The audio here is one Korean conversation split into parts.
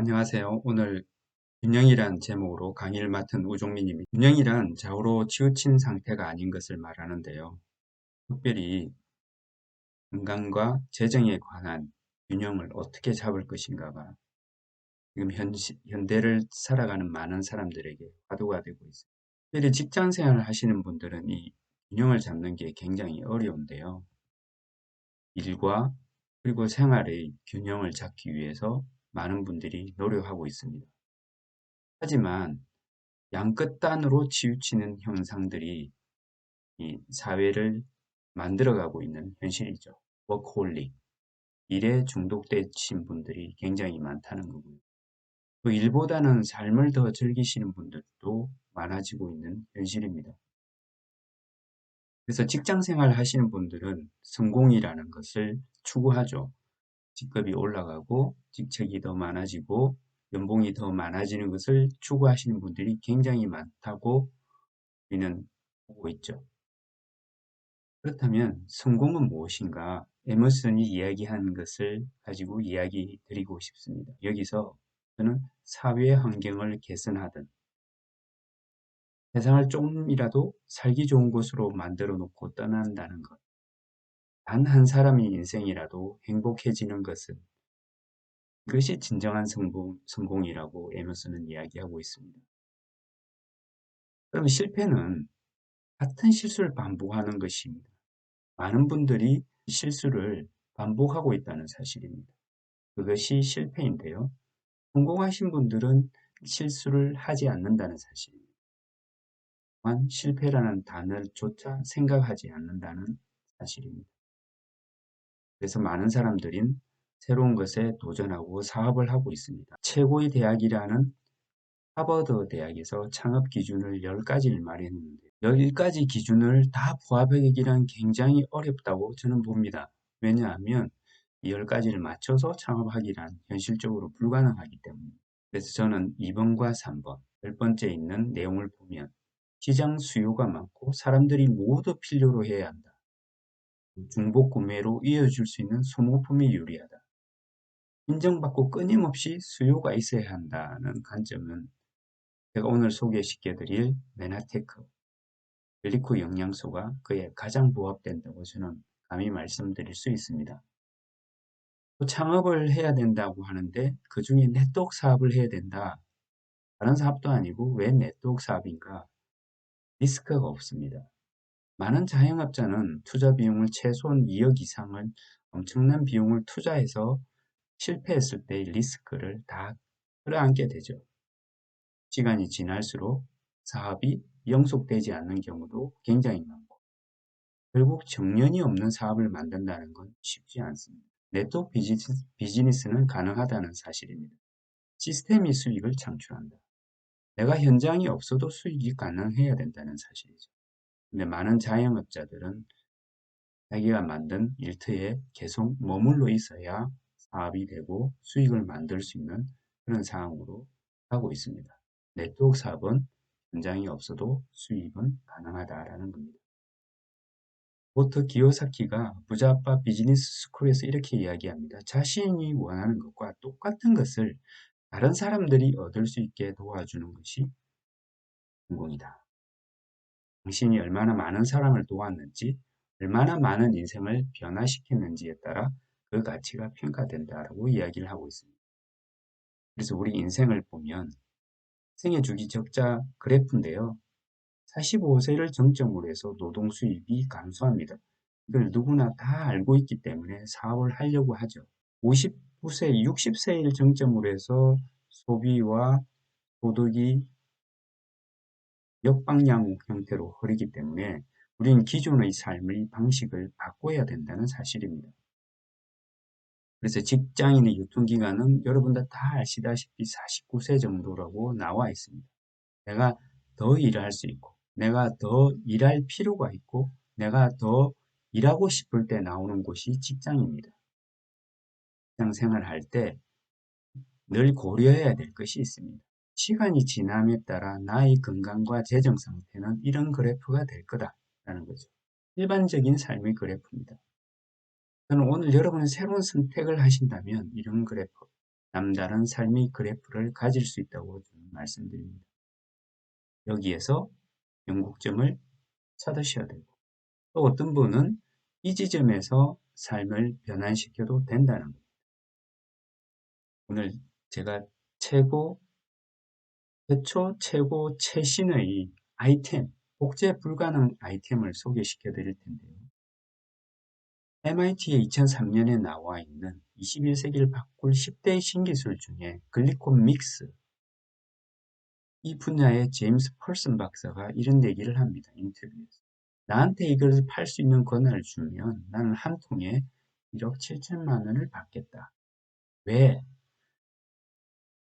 안녕하세요. 오늘 균형이란 제목으로 강의를 맡은 우종민입니다. 균형이란 좌우로 치우친 상태가 아닌 것을 말하는데요. 특별히 건강과 재정에 관한 균형을 어떻게 잡을 것인가가 지금 현대를 살아가는 많은 사람들에게 화두가 되고 있습니다. 특별히 직장 생활을 하시는 분들은 이 균형을 잡는 게 굉장히 어려운데요. 일과 그리고 생활의 균형을 잡기 위해서 많은 분들이 노력하고 있습니다. 하지만 양끝단으로 치우치는 현상들이 이 사회를 만들어가고 있는 현실이죠. 워크홀릭, 일에 중독되신 분들이 굉장히 많다는 거고요. 또 일보다는 삶을 더 즐기시는 분들도 많아지고 있는 현실입니다. 그래서 직장 생활 하시는 분들은 성공이라는 것을 추구하죠. 직급이 올라가고 직책이 더 많아지고 연봉이 더 많아지는 것을 추구하시는 분들이 굉장히 많다고 우리는 보고 있죠. 그렇다면 성공은 무엇인가? 에머슨이 이야기한 것을 가지고 이야기 드리고 싶습니다. 여기서 저는 사회 환경을 개선하든 세상을 조금이라도 살기 좋은 곳으로 만들어 놓고 떠난다는 것. 단 한 사람의 인생이라도 행복해지는 것은 이것이 진정한 성공이라고 에머슨은 이야기하고 있습니다. 그럼 실패는 같은 실수를 반복하는 것입니다. 많은 분들이 실수를 반복하고 있다는 사실입니다. 그것이 실패인데요. 성공하신 분들은 실수를 하지 않는다는 사실입니다. 또한 실패라는 단어조차 생각하지 않는다는 사실입니다. 그래서 많은 사람들은 새로운 것에 도전하고 사업을 하고 있습니다. 최고의 대학이라는 하버드 대학에서 창업 기준을 10가지를 마련했는데 10가지 기준을 다 부합하기란 굉장히 어렵다고 저는 봅니다. 왜냐하면 이 10가지를 맞춰서 창업하기란 현실적으로 불가능하기 때문에. 그래서 저는 2번과 3번, 10번째 있는 내용을 보면 시장 수요가 많고 사람들이 모두 필요로 해야 한다. 중복 구매로 이어질 수 있는 소모품이 유리하다. 인정받고 끊임없이 수요가 있어야 한다는 관점은 제가 오늘 소개시켜드릴 메나테크, 벨리코 영양소가 그에 가장 부합된다고 저는 감히 말씀드릴 수 있습니다. 또 창업을 해야 된다고 하는데 그 중에 네트워크 사업을 해야 된다. 다른 사업도 아니고 왜 네트워크 사업인가? 리스크가 없습니다. 많은 자영업자는 투자 비용을 최소한 2억 이상을 엄청난 비용을 투자해서 실패했을 때의 리스크를 다 끌어안게 되죠. 시간이 지날수록 사업이 영속되지 않는 경우도 굉장히 많고 결국 정년이 없는 사업을 만든다는 건 쉽지 않습니다. 네트워크 비즈니스는 가능하다는 사실입니다. 시스템이 수익을 창출한다. 내가 현장이 없어도 수익이 가능해야 된다는 사실이죠. 근데 많은 자영업자들은 자기가 만든 일터에 계속 머물러 있어야 사업이 되고 수익을 만들 수 있는 그런 상황으로 가고 있습니다. 네트워크 사업은 현장이 없어도 수익은 가능하다라는 겁니다. 모토 기요사키가 부자아빠 비즈니스 스쿨에서 이렇게 이야기합니다. 자신이 원하는 것과 똑같은 것을 다른 사람들이 얻을 수 있게 도와주는 것이 성공이다. 당신이 얼마나 많은 사람을 도왔는지, 얼마나 많은 인생을 변화시켰는지에 따라 그 가치가 평가된다라고 이야기를 하고 있습니다. 그래서 우리 인생을 보면 생애 주기 적자 그래프인데요. 45세를 정점으로 해서 노동 수입이 감소합니다. 이걸 누구나 다 알고 있기 때문에 사업을 하려고 하죠. 59세, 60세를 정점으로 해서 소비와 소득이 역방향 형태로 흐르기 때문에 우리는 기존의 삶의 방식을 바꿔야 된다는 사실입니다. 그래서 직장인의 유통기간은 여러분들 다 아시다시피 49세 정도라고 나와 있습니다. 내가 더 일할 수 있고, 내가 더 일할 필요가 있고, 내가 더 일하고 싶을 때 나오는 곳이 직장입니다. 직장 생활할 때 늘 고려해야 될 것이 있습니다. 시간이 지남에 따라 나의 건강과 재정 상태는 이런 그래프가 될 거다라는 거죠. 일반적인 삶의 그래프입니다. 저는 오늘 여러분이 새로운 선택을 하신다면 이런 그래프, 남다른 삶의 그래프를 가질 수 있다고 저는 말씀드립니다. 여기에서 영국점을 찾으셔야 되고, 또 어떤 분은 이 지점에서 삶을 변환시켜도 된다는 겁니다. 오늘 제가 최초 최신의 아이템, 복제 불가능 아이템을 소개시켜 드릴 텐데요. MIT에 2003년에 나와 있는 21세기를 바꿀 10대 신기술 중에 글리콘 믹스, 이 분야의 제임스 펄슨 박사가 이런 얘기를 합니다. 인터뷰에서. 나한테 이걸 팔 수 있는 권한을 주면 나는 한 통에 1억 7천만 원을 받겠다. 왜?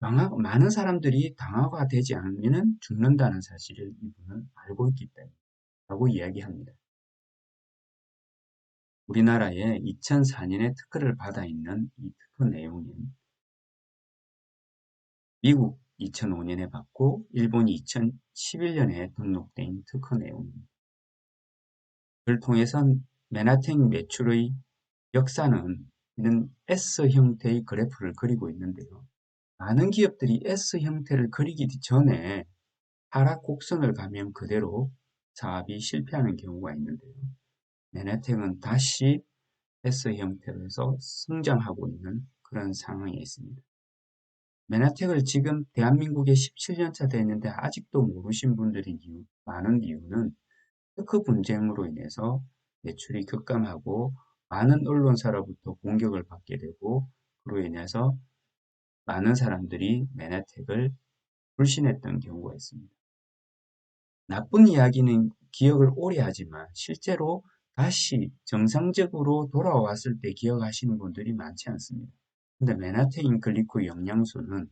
많은 사람들이 당화가 되지 않으면 죽는다는 사실을 이분은 알고 있기 때문이라고 이야기합니다. 우리나라에 2004년에 특허를 받아 있는 이 특허 내용인 미국 2005년에 받고 일본이 2011년에 등록된 특허 내용입니다. 그를 통해선 맨하탄 매출의 역사는 이런 S 형태의 그래프를 그리고 있는데요. 많은 기업들이 S 형태를 그리기 전에 하락 곡선을 가면 그대로 사업이 실패하는 경우가 있는데요. 맨하탄은 다시 S 형태로서 성장하고 있는 그런 상황에 있습니다. 맨하탄을 지금 대한민국에 17년차 됐는데 아직도 모르신 분들이 많은 이유는 특허 분쟁으로 인해서 매출이 급감하고 많은 언론사로부터 공격을 받게 되고 그로 인해서 많은 사람들이 맨하탄을 불신했던 경우가 있습니다. 나쁜 이야기는 기억을 오래 하지만 실제로 다시 정상적으로 돌아왔을 때 기억하시는 분들이 많지 않습니다. 근데 맨하탄 글리코 영양소는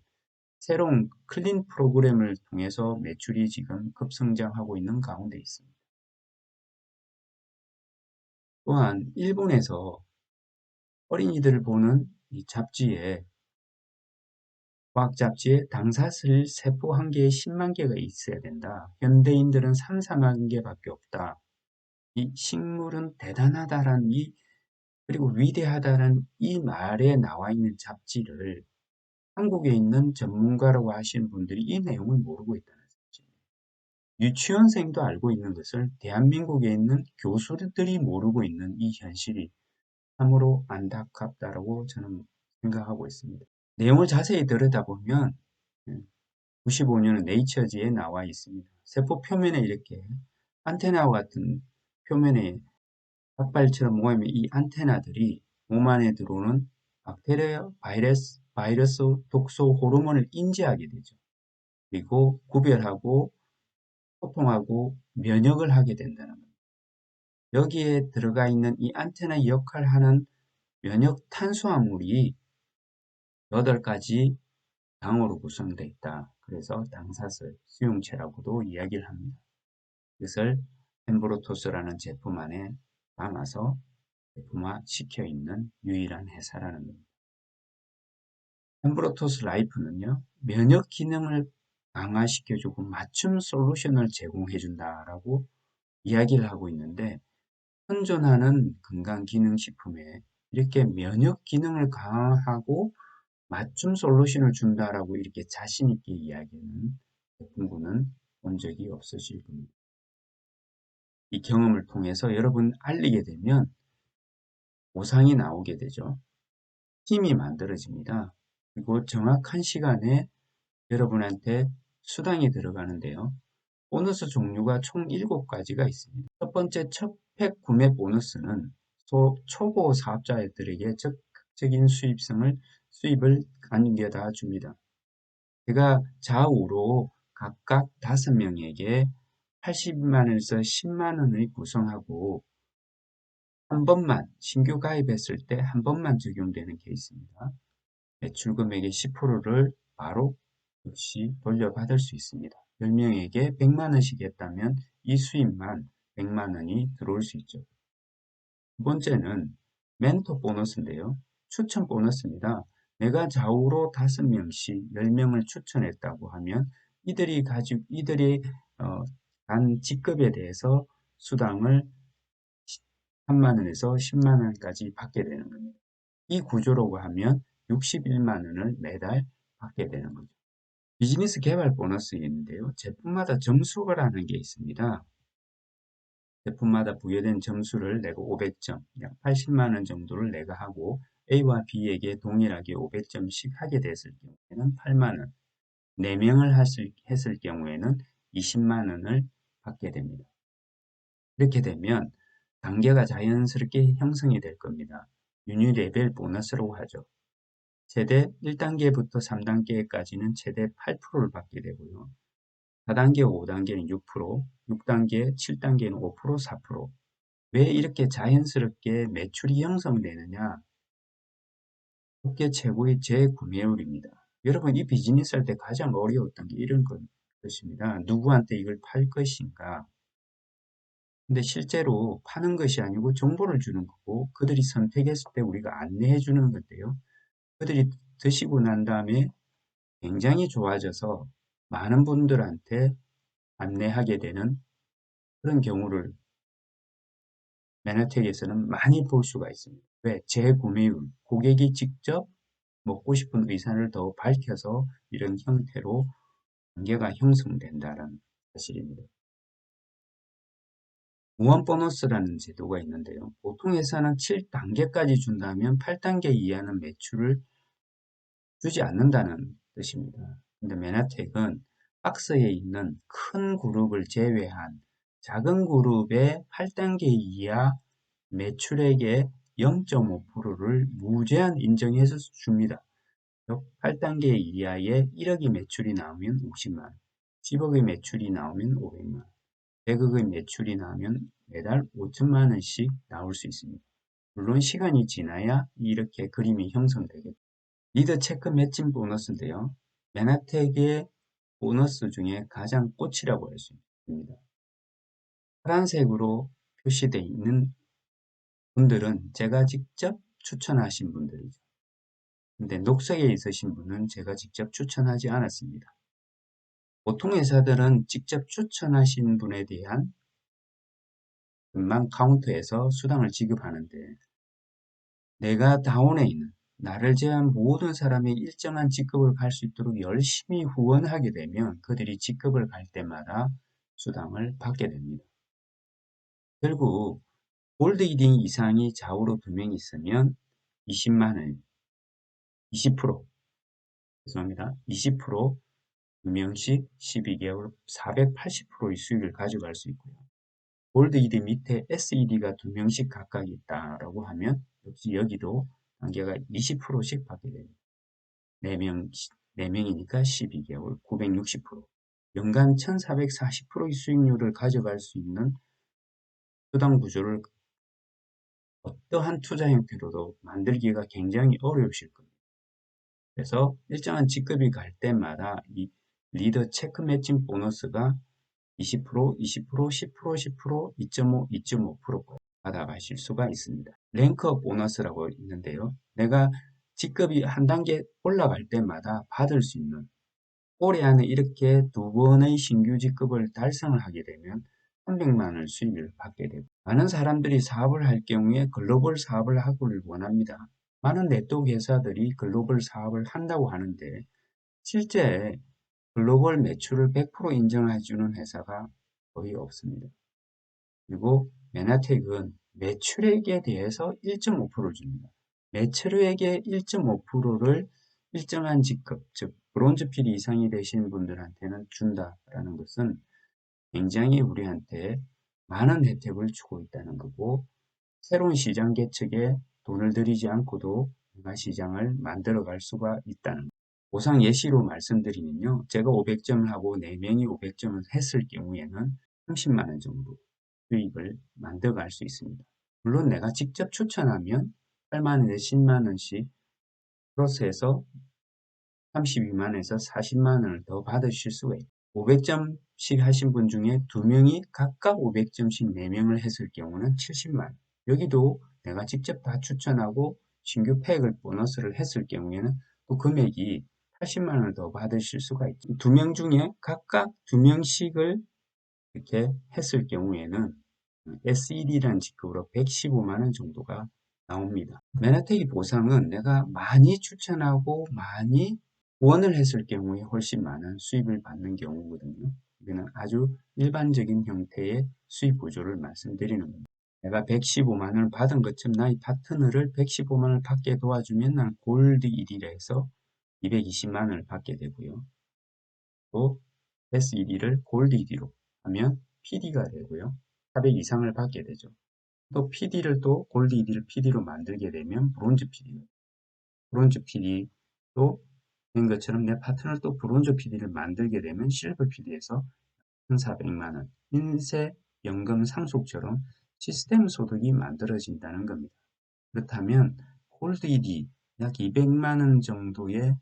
새로운 클린 프로그램을 통해서 매출이 지금 급성장하고 있는 가운데 있습니다. 또한 일본에서 어린이들을 보는 이 잡지에 과학 잡지에 당사슬 세포 한 개에 10만 개가 있어야 된다. 현대인들은 3, 4만 개밖에 없다. 이 식물은 대단하다란 그리고 위대하다는 이 말에 나와 있는 잡지를 한국에 있는 전문가라고 하시는 분들이 이 내용을 모르고 있다는 사실입니다. 유치원생도 알고 있는 것을 대한민국에 있는 교수들이 모르고 있는 이 현실이 참으로 안타깝다라고 저는 생각하고 있습니다. 내용을 자세히 들여다보면 95년은 네이처지에 나와 있습니다. 세포 표면에 이렇게 안테나와 같은 표면에 닭발처럼 모이면 이 안테나들이 몸 안에 들어오는 박테리아, 바이러스, 독소, 호르몬을 인지하게 되죠. 그리고 구별하고 소통하고 면역을 하게 된다는 겁니다. 여기에 들어가 있는 이 안테나 역할을 하는 면역 탄수화물이 8가지 당으로 구성되어 있다. 그래서 당사슬, 수용체라고도 이야기를 합니다. 이것을 엠브로토스라는 제품 안에 담아서 제품화 시켜 있는 유일한 회사라는 겁니다. 엠브로토스 라이프는요, 면역 기능을 강화시켜주고 맞춤 솔루션을 제공해준다라고 이야기를 하고 있는데, 현존하는 건강기능식품에 이렇게 면역 기능을 강화하고 맞춤 솔루션을 준다라고 이렇게 자신있게 이야기하는 제품군은 본 적이 없으실 겁니다. 이 경험을 통해서 여러분 알리게 되면 보상이 나오게 되죠. 힘이 만들어집니다. 그리고 정확한 시간에 여러분한테 수당이 들어가는데요. 보너스 종류가 총 7가지가 있습니다. 첫 번째 첫 팩 구매 보너스는 초보 사업자들에게 적극적인 수입을 안겨다 줍니다. 제가 좌우로 각각 5명에게 80만원에서 10만원을 구성하고 한 번만 신규 가입했을 때 한 번만 적용되는 케이스입니다. 매출 금액의 10%를 바로 역시 돌려받을 수 있습니다. 10명에게 100만원씩 했다면 이 수입만 100만원이 들어올 수 있죠. 두 번째는 멘토 보너스인데요. 추천 보너스입니다. 내가 좌우로 5명씩 10명을 추천했다고 하면 이들이 간 직급에 대해서 수당을 3만원에서 10만원까지 받게 되는 겁니다. 이 구조라고 하면 61만 원을 매달 받게 되는 거죠. 비즈니스 개발 보너스인데요. 제품마다 점수라는 게 있습니다. 제품마다 부여된 점수를 내가 500점, 약 80만 원 정도를 내가 하고 A와 B에게 동일하게 500점씩 하게 됐을 경우에는 8만 원, 4명을 했을 경우에는 20만 원을 받게 됩니다. 이렇게 되면 단계가 자연스럽게 형성이 될 겁니다. 유니 레벨 보너스라고 하죠. 최대 1단계부터 3단계까지는 최대 8%를 받게 되고요. 4단계, 5단계는 6%, 6단계, 7단계는 5%, 4%. 왜 이렇게 자연스럽게 매출이 형성되느냐? 업계 최고의 재구매율입니다. 여러분, 이 비즈니스 할 때 가장 어려웠던 게 이런 것입니다. 누구한테 이걸 팔 것인가? 근데 실제로 파는 것이 아니고 정보를 주는 거고 그들이 선택했을 때 우리가 안내해 주는 건데요. 그들이 드시고 난 다음에 굉장히 좋아져서 많은 분들한테 안내하게 되는 그런 경우를 매너텍에서는 많이 볼 수가 있습니다. 왜? 재구매율, 고객이 직접 먹고 싶은 의사를 더 밝혀서 이런 형태로 관계가 형성된다는 사실입니다. 무한 보너스라는 제도가 있는데요. 보통 회사는 7단계까지 준다면 8단계 이하는 매출을 주지 않는다는 뜻입니다. 근데 메나텍은 박스에 있는 큰 그룹을 제외한 작은 그룹의 8단계 이하 매출액의 0.5%를 무제한 인정해서 줍니다. 8단계 이하의 1억의 매출이 나오면 50만원, 10억의 매출이 나오면 500만원, 100억의 매출이 나오면 매달 5천만원씩 나올 수 있습니다. 물론 시간이 지나야 이렇게 그림이 형성되겠죠. 리더 체크 매칭 보너스인데요. 메나텍의 보너스 중에 가장 꽃이라고 할 수 있습니다. 파란색으로 표시되어 있는 분들은 제가 직접 추천하신 분들이죠. 근데 녹색에 있으신 분은 제가 직접 추천하지 않았습니다. 보통 회사들은 직접 추천하신 분에 대한 금방 카운터에서 수당을 지급하는데 내가 다운에 있는 나를 제한 모든 사람이 일정한 직급을 갈 수 있도록 열심히 후원하게 되면 그들이 직급을 갈 때마다 수당을 받게 됩니다. 결국 골드 1등 이상이 좌우로 2명 있으면 20만원, 20% 죄송합니다. 20% 2명씩 12개월 480%의 수익을 가져갈 수 있고요. 골드 1위 밑에 SED가 2명씩 각각 있다라고 하면 역시 여기도 단계가 20%씩 받게 됩니다. 4명이니까 12개월 960%. 연간 1440%의 수익률을 가져갈 수 있는 수당 구조를 어떠한 투자 형태로도 만들기가 굉장히 어려우실 겁니다. 그래서 일정한 직급이 갈 때마다 이 리더 체크 매칭 보너스가 20%, 20%, 10%, 10%, 2.5, 2.5% 받아가실 수가 있습니다. 랭크업 보너스라고 있는데요. 내가 직급이 한 단계 올라갈 때마다 받을 수 있는 올해 안에 이렇게 2번의 신규 직급을 달성을 하게 되면 300만 원 수익을 받게 되고 많은 사람들이 사업을 할 경우에 글로벌 사업을 하기를 원합니다. 많은 네트워크 회사들이 글로벌 사업을 한다고 하는데 실제 글로벌 매출을 100% 인정해주는 회사가 거의 없습니다. 그리고 메나텍은 매출액에 대해서 1.5%를 줍니다. 매출액의 1.5%를 일정한 직급, 즉 브론즈 필 이상이 되신 분들한테는 준다라는 것은 굉장히 우리한테 많은 혜택을 주고 있다는 거고 새로운 시장 개척에 돈을 들이지 않고도 시장을 만들어갈 수가 있다는 것. 보상 예시로 말씀드리면요. 제가 500점을 하고 4명이 500점을 했을 경우에는 30만 원 정도 수익을 만들어갈 수 있습니다. 물론 내가 직접 추천하면 8만 원에서 10만 원씩 플러스해서 32만 원에서 40만 원을 더 받으실 수가 있습니다. 500점씩 하신 분 중에 2명이 각각 500점씩 4명을 했을 경우는 70만 원. 여기도 내가 직접 다 추천하고 신규 팩을 보너스를 했을 경우에는 또 금액이 80만 원을 더 받으실 수가 있죠. 2명 중에 각각 2명씩을 이렇게 했을 경우에는 SED라는 직급으로 115만 원 정도가 나옵니다. 메나텍이 보상은 내가 많이 추천하고 많이 후원을 했을 경우에 훨씬 많은 수입을 받는 경우거든요. 이거는 아주 일반적인 형태의 수입 구조를 말씀드리는 겁니다. 내가 115만 원을 받은 것처럼 나의 파트너를 115만 원을 받게 도와주면 난 골드 1위라 해서 220만 원을 받게 되고요. 또 베스 1위를 골드 1위로 하면 PD가 되고요. 400 이상을 받게 되죠. 또 PD를 또 골드 1위를 PD로 만들게 되면 브론즈 PD, 브론즈 PD도 된 것처럼 내 파트너를 또 브론즈 PD를 만들게 되면 실버 PD에서 1,400만 원, 인쇄 연금 상속처럼 시스템 소득이 만들어진다는 겁니다. 그렇다면 골드 1위 약 200만 원 정도의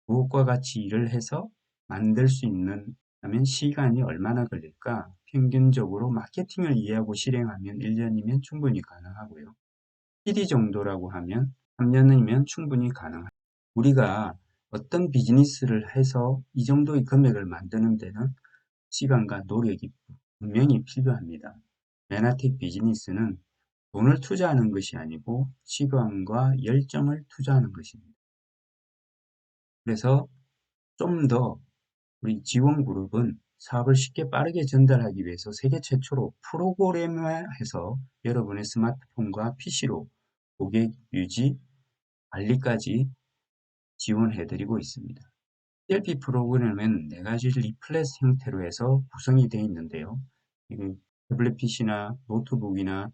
무엇과 같이 일을 해서 만들 수 있는 하면 시간이 얼마나 걸릴까? 평균적으로 마케팅을 이해하고 실행하면 1년이면 충분히 가능하고요. PD 정도라고 하면 3년이면 충분히 가능합니다. 우리가 어떤 비즈니스를 해서 이 정도의 금액을 만드는 데는 시간과 노력이 분명히 필요합니다. 메나텍 비즈니스는 돈을 투자하는 것이 아니고 시간과 열정을 투자하는 것입니다. 그래서 좀 더 우리 지원그룹은 사업을 쉽게 빠르게 전달하기 위해서 세계 최초로 프로그램화해서 여러분의 스마트폰과 PC로 고객 유지, 관리까지 지원해드리고 있습니다. TLP 프로그램은 4가지 리플렛 형태로 해서 구성이 되어 있는데요. 태블릿 PC나 노트북이나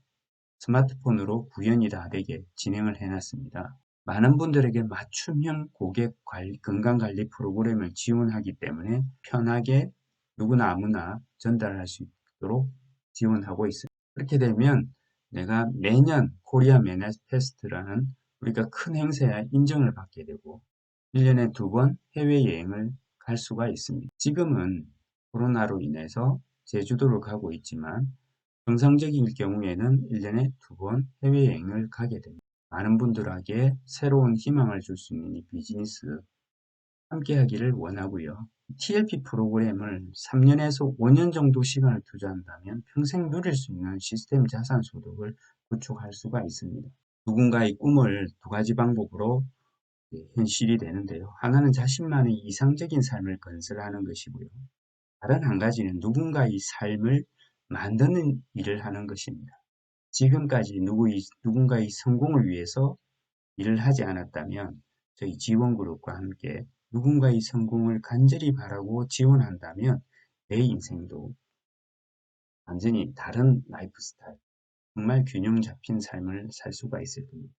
스마트폰으로 구현이 다 되게 진행을 해놨습니다. 많은 분들에게 맞춤형 고객 건강관리 프로그램을 지원하기 때문에 편하게 누구나 아무나 전달할 수 있도록 지원하고 있습니다. 그렇게 되면 내가 매년 코리아 메나페스트라는 우리가 큰 행사에 인정을 받게 되고 1년에 2번 해외여행을 갈 수가 있습니다. 지금은 코로나로 인해서 제주도를 가고 있지만 정상적인 경우에는 1년에 2번 해외여행을 가게 됩니다. 많은 분들에게 새로운 희망을 줄 수 있는 이 비즈니스 함께 하기를 원하고요. TLP 프로그램을 3년에서 5년 정도 시간을 투자한다면 평생 누릴 수 있는 시스템 자산 소득을 구축할 수가 있습니다. 누군가의 꿈을 2가지 방법으로 현실이 되는데요. 하나는 자신만의 이상적인 삶을 건설하는 것이고요. 다른 한 가지는 누군가의 삶을 만드는 일을 하는 것입니다. 지금까지 누군가의 성공을 위해서 일을 하지 않았다면 저희 지원그룹과 함께 누군가의 성공을 간절히 바라고 지원한다면 내 인생도 완전히 다른 라이프 스타일, 정말 균형 잡힌 삶을 살 수가 있을 겁니다.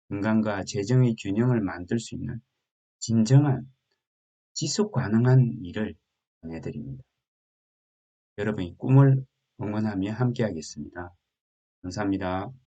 건강과 재정의 균형을 만들 수 있는 진정한 지속 가능한 일을 권해드립니다. 여러분의 꿈을 응원하며 함께하겠습니다. 감사합니다.